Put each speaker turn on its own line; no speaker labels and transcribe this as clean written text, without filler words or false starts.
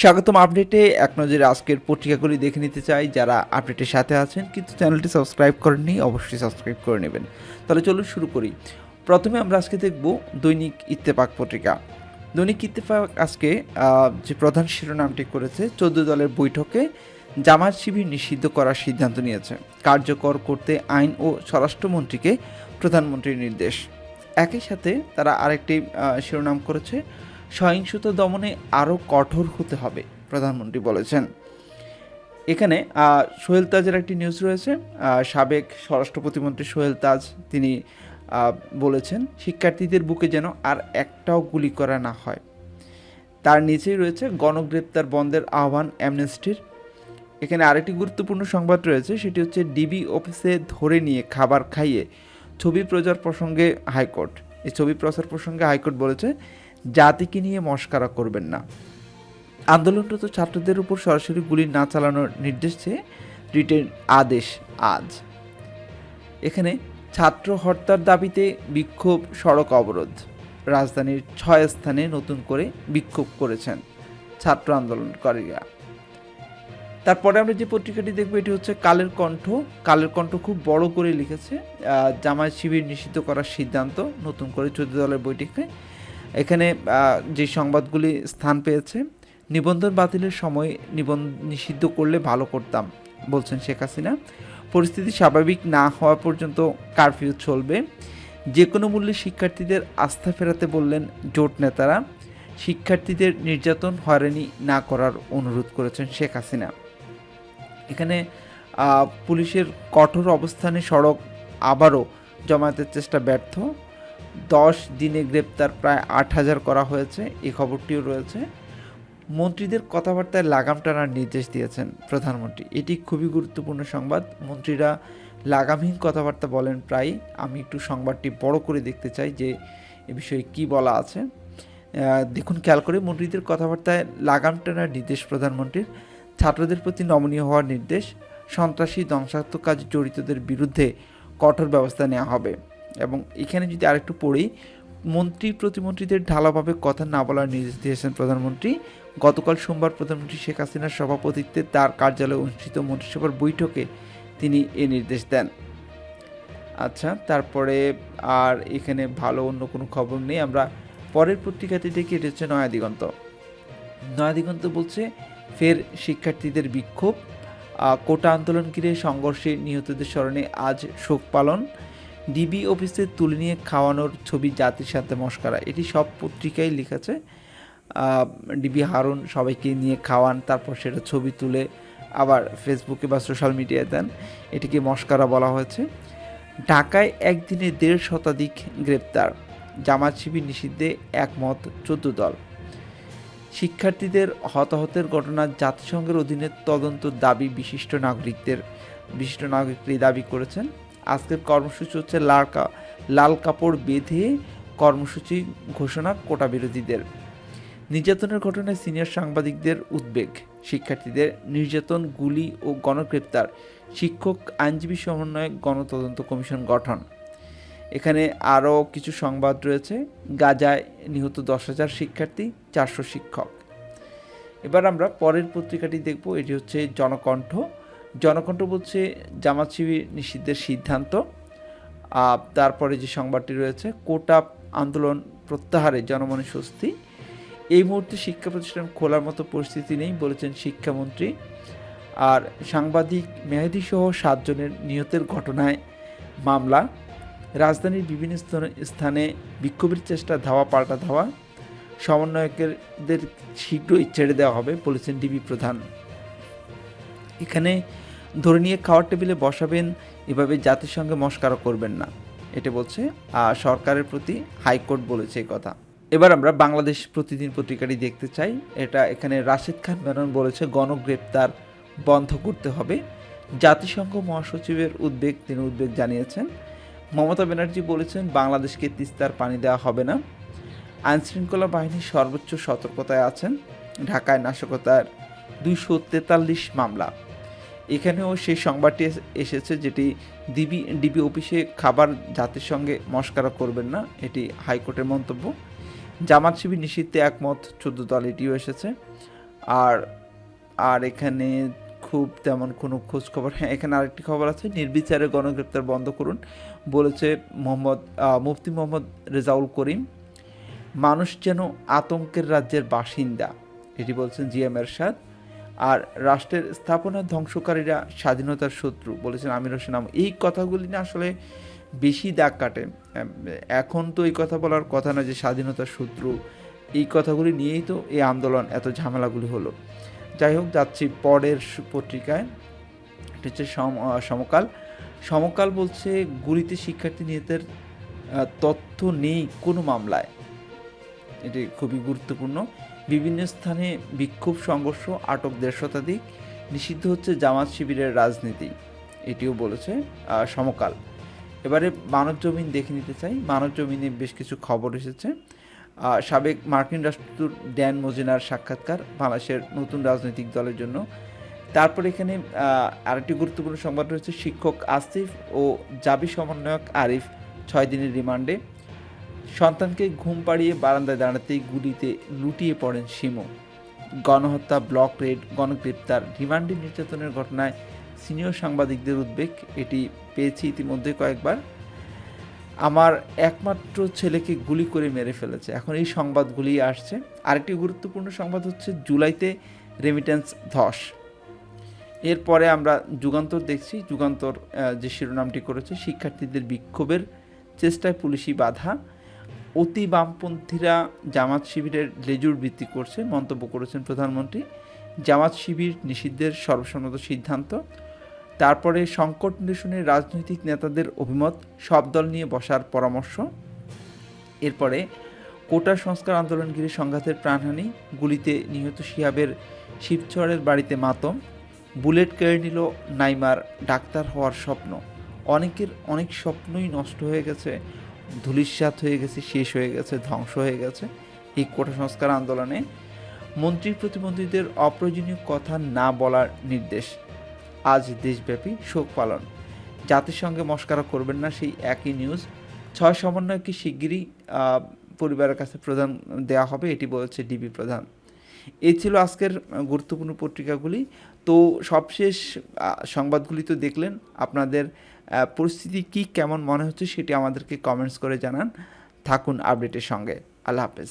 স্বাগতম আপডেটে। এক নজরে আজকের পত্রিকাগুলি দেখে নিতে চাই। যারা আপডেটের সাথে আছেন কিন্তু চ্যানেলটি সাবস্ক্রাইব করেননি, অবশ্যই সাবস্ক্রাইব করে নেবেন। তাহলে চলুন শুরু করি। প্রথমে আমরা আজকে দেখব দৈনিক ইত্তেফাক পত্রিকা। দৈনিক ইত্তেফাক আজকে যে প্রধান শিরোনামটি করেছে, 14 দলের বৈঠকে জামায়াত শিবির নিষিদ্ধ করার সিদ্ধান্ত নিয়েছে, কার্যকর করতে আইন ও স্বরাষ্ট্রমন্ত্রীকে প্রধানমন্ত্রীর নির্দেশ। একই সাথে তারা আরেকটি শিরোনাম করেছে, সহিংসতা দমনে আরও কঠোর হতে হবে, প্রধানমন্ত্রী বলেছেন। এখানে সোহেল তাজের একটি নিউজ রয়েছে। সাবেক স্বরাষ্ট্র প্রতিমন্ত্রী সোহেল তাজ তিনি বলেছেন, শিক্ষার্থীদের বুকে যেন আর একটাও গুলি করা না হয়। তার নিচেই রয়েছে গণগ্রেপ্তার বন্ধের আহ্বান অ্যামনেস্টির। এখানে আরেকটি গুরুত্বপূর্ণ সংবাদ রয়েছে, সেটি হচ্ছে ডিবি অফিসে ধরে নিয়ে খাবার খাইয়ে ছবি প্রচার প্রসঙ্গে হাইকোর্ট। এই ছবি প্রচার প্রসঙ্গে হাইকোর্ট বলেছে, জাতিকে নিয়ে মশকরা করবেন না। আন্দোলনরত ছাত্রদের উপর সরাসরি গুলি না চালানোর নির্দেশ চেয়ে রিটের আদেশ আজ। এখানে ছাত্র হত্যার দাবিতে বিক্ষোভ, সড়ক অবরোধ। রাজধানীর 6 স্থানে নতুন করে বিক্ষোভ করেছেন ছাত্র আন্দোলনকারীরা। তারপরে আমরা যে পত্রিকাটি দেখব এটি হচ্ছে কালের কণ্ঠ। কালের কণ্ঠ খুব বড় করে লিখেছে, জামায়াত শিবির নিষিদ্ধ করার সিদ্ধান্ত, নতুন করে 14 দলের বৈঠকে। এখানে যে সংবাদগুলি স্থান পেয়েছে, নিবন্ধন বাতিলের সময় নিষিদ্ধ করলে ভালো করতাম বলছেন শেখ হাসিনা। পরিস্থিতি স্বাভাবিক না হওয়া পর্যন্ত কারফিউ চলবে। যে কোনো মূল্যে শিক্ষার্থীদের আস্থা ফেরাতে বললেন জোট নেতারা। শিক্ষার্থীদের নির্যাতন হয়রানি না করার অনুরোধ করেছেন শেখ হাসিনা। এখানে পুলিশের কঠোর অবস্থানে সড়ক আবারও জামায়াতের চেষ্টা ব্যর্থ। 10 দিনে গ্রেপ্তার প্রায় 8,000 করা হয়েছে, এই খবরটিও রয়েছে। মন্ত্রীদের কথাবার্তায় লাগাম টানার নির্দেশ দিয়েছেন প্রধানমন্ত্রী। এটি খুবই গুরুত্বপূর্ণ সংবাদ। মন্ত্রীরা লাগামহীন কথাবার্তা বলেন প্রায়। আমি একটু সংবাদটি বড় করে দেখতে চাই যে এ বিষয়ে কী বলা আছে। দেখুন খেয়াল করে, মন্ত্রীদের কথাবার্তায় লাগাম টানার নির্দেশ প্রধানমন্ত্রীর। ছাত্রদের প্রতি নমনীয় হওয়ার নির্দেশ। সন্ত্রাসী ধ্বংসাত্মক কাজে জড়িতদের বিরুদ্ধে কঠোর ব্যবস্থা নেওয়া হবে। এবং এখানে যদি আরেকটু পড়ি, মন্ত্রী প্রতিমন্ত্রীদের ঢালাওভাবে কথা না বলার নির্দেশ দিয়েছেন প্রধানমন্ত্রী। গতকাল সোমবার প্রধানমন্ত্রী শেখ হাসিনার সভাপতিত্বে তার কার্যালয়ে অনুষ্ঠিত মন্ত্রিসভার বৈঠকে তিনি এই নির্দেশ দেন। আচ্ছা, তারপরে আর এখানে ভালো অন্য কোনো খবর নেই। আমরা পরের পত্রিকাটি দেখি, এটি হচ্ছে নয়া দিগন্ত। নয়া দিগন্ত বলছে, ফের শিক্ষার্থীদের বিক্ষোভ, কোটা আন্দোলন ঘিরে সংঘর্ষে নিহতদের স্মরণে আজ শোক পালন। ডিবি অফিসে তুলে নিয়ে খাওয়ানোর ছবি জাতির সাথে মশকরা। এটি সব পত্রিকায় লিখেছে। ডিবি হারুন সবাইকে নিয়ে খাওয়ান, তারপর সেটা ছবি তুলে আবার ফেসবুকে বা সোশ্যাল মিডিয়ায় দেন। এটিকে মশকরা বলা হয়েছে। ঢাকায় একদিনে 1.5 শতাধিক গ্রেপ্তার। জামায়াত শিবির নিষিদ্ধে একমত 14 দল। শিক্ষার্থীদের হতাহতের ঘটনা জাতিসংঘের অধীনে তদন্ত দাবি বিশিষ্ট নাগরিকরাই দাবি করেছেন। আজকের কর্মসূচি হচ্ছে লাল কাপড় বেঁধে কর্মসূচি ঘোষণা কোটা বিরোধীদের। নির্যাতনের ঘটনায় সিনিয়র সাংবাদিকদের উদ্বেগ। শিক্ষার্থীদের নির্যাতন, গুলি ও গণগ্রেপ্তার। শিক্ষক আইনজীবী সমন্বয়ে গণতদন্ত কমিশন গঠন। এখানে আরও কিছু সংবাদ রয়েছে। গাজায় নিহত 10,000 শিক্ষার্থী, 400 শিক্ষক। এবার আমরা পরের পত্রিকাটি দেখব, এটি হচ্ছে জনকণ্ঠ। জনকণ্ঠ বলছে, জামায়াত শিবির নিষিদ্ধের সিদ্ধান্ত। তারপরে যে সংবাদটি রয়েছে, কোটা আন্দোলন প্রত্যাহারে জনমনে স্বস্তি। এই মুহূর্তে শিক্ষা প্রতিষ্ঠান খোলার মতো পরিস্থিতি নেই বলেছেন শিক্ষামন্ত্রী। আর সাংবাদিক মেহেদী সহ 7 জনের নিহতের ঘটনায় মামলা। রাজধানীর বিভিন্ন স্থানে বিক্ষোভের চেষ্টা, ধাওয়া পাল্টা ধাওয়া। সমন্বয়কদের শীঘ্রই ছেড়ে দেওয়া হবে বলেছেন ডিবি প্রধান। এখানে ধরে নিয়ে খাওয়ার টেবিলে বসাবেন, এভাবে জাতির সঙ্গে মশকরা করবেন না, এটা বলছে সরকারের প্রতি হাইকোর্ট বলেছে এই কথা। এবার আমরা বাংলাদেশ প্রতিদিন পত্রিকাটি দেখতে চাই। এখানে রাশেদ খান মেনন বলেছে, গণগ্রেপ্তার বন্ধ করতে হবে। জাতিসংঘ মহাসচিবের উদ্বেগ, তিনি উদ্বেগ জানিয়েছেন। মমতা ব্যানার্জি বলেছেন, বাংলাদেশকে তিস্তার পানি দেওয়া হবে না। আইনশৃঙ্খলা বাহিনী সর্বোচ্চ সতর্কতায় আছেন। ঢাকায় নাশকতার 243 মামলা। এখানেও সেই সংবাদটি এসেছে যেটি ডিবি অফিসে খাবার জাতির সঙ্গে মশকরা করবেন না, এটি হাইকোর্টের মন্তব্য। জামায়াত শিবির নিষিদ্ধে একমত 14 দল, এটিও এসেছে। আর আর এখানে খুব তেমন কোনো খোঁজ খবর, হ্যাঁ এখানে আরেকটি খবর আছে, নির্বিচারে গণগ্রেপ্তার বন্ধ করুন বলেছে মুফতি মোহাম্মদ রেজাউল করিম। মানুষ যেন আতঙ্কের রাজ্যের বাসিন্দা, এটি বলছেন জিএম এরশাদ। আর রাষ্ট্রের স্থাপনা ধ্বংসকারীরা স্বাধীনতার শত্রু বলেছেন আমির হোসেন আমু। এই কথাগুলি না আসলে বেশি দাগ কাটে। এখন তো এই কথা বলার কথা না যে স্বাধীনতার শত্রু, এই কথাগুলি নিয়েই তো এই আন্দোলন, এত ঝামেলাগুলি হলো। যাই হোক, যাচ্ছি পরের পত্রিকায়। এটা হচ্ছে সমকাল। সমকাল বলছে গুলিতে শিক্ষার্থী নিহতের তথ্য নেই কোনো মামলায়। এটি খুবই গুরুত্বপূর্ণ। বিভিন্ন স্থানে বিক্ষোভ সংঘর্ষ, আটক 1.5 শতাধিক, নিষিদ্ধ হচ্ছে জামাত শিবিরের রাজনীতি, এটিও বলেছে সমকাল। এবারে মানবজমিন দেখে নিতে চাই। মানবজমিনে বেশ কিছু খবর এসেছে। সাবেক মার্কিন রাষ্ট্রদূত ড্যান মোজেনার সাক্ষাৎকার বাংলাদেশের নতুন রাজনৈতিক দলের জন্য। তারপর এখানে আরেকটি গুরুত্বপূর্ণ সংবাদ রয়েছে, শিক্ষক আসিফ ও জাবি সমন্বয়ক আরিফ 6 দিনের রিমান্ডে। সন্তানকে ঘুম পাড়িয়ে বারান্দায় দাঁড়াতেই গুলিতে লুটিয়ে পড়েন শিমু। গণহত্যা, ব্লক রেড, গণগ্রেপ্তার, রিমান্ডে নির্যাতনের ঘটনায় সিনিয়র সাংবাদিকদের উদ্বেগ, এটি পেয়েছি ইতিমধ্যে কয়েকবার। আমার একমাত্র ছেলেকে গুলি করে মেরে ফেলেছে, এখন এই সংবাদগুলি আসছে। আরেকটি গুরুত্বপূর্ণ সংবাদ হচ্ছে জুলাইতে রেমিটেন্স ধস। এরপরে আমরা যুগান্তর দেখছি। যুগান্তর যে শিরোনামটি করেছে, শিক্ষার্থীদের বিক্ষোভের চেষ্টায় পুলিশি বাধা, অতি বামপন্থীরা জামাত শিবিরের লেজুর ভিত্তি করছে মন্তব্য করেছেন প্রধানমন্ত্রী। জামাত শিবির নিষিদ্ধের সর্বসম্মত সিদ্ধান্ত। তারপরে সংকট নিরসনে রাজনৈতিক নেতাদের অভিমত, সব দল নিয়ে বসার পরামর্শ। এরপরে কোটা সংস্কার আন্দোলন ঘিরে সংঘাতের প্রাণহানি, গুলিতে নিহত শিহাবের শিবচরের বাড়িতে মাতম, বুলেট কেড়ে নিল নাইমার ডাক্তার হওয়ার স্বপ্ন। অনেকের অনেক স্বপ্নই নষ্ট হয়ে গেছে, ধূলিসাৎ হয়ে গেছে, শেষ হয়ে গেছে, ধ্বংস হয়ে গেছে এই কোটা সংস্কার আন্দোলনে। মন্ত্রী প্রতিমন্ত্রীদের অপ্রয়োজনীয় কথা না বলার নির্দেশ। আজ দেশব্যাপী শোক পালন, জাতিসংঘে মস্করা করবেন না, সেই একই নিউজ। 6 সমন্বয়কে শিগগিরই পরিবারের কাছে প্রদান দেওয়া হবে, এটি বলেছে ডিবি প্রধান। এই ছিল আজকের গুরুত্বপূর্ণ পত্রিকাগুলি। তো সবশেষ সংবাদগুলি তো দেখলেন, আপনাদের পরিস্থিতি কি কেমন মনে হচ্ছে সেটি আমাদেরকে কমেন্টস করে জানান। থাকুন আপডেটের সঙ্গে। আল্লাহ হাফেজ।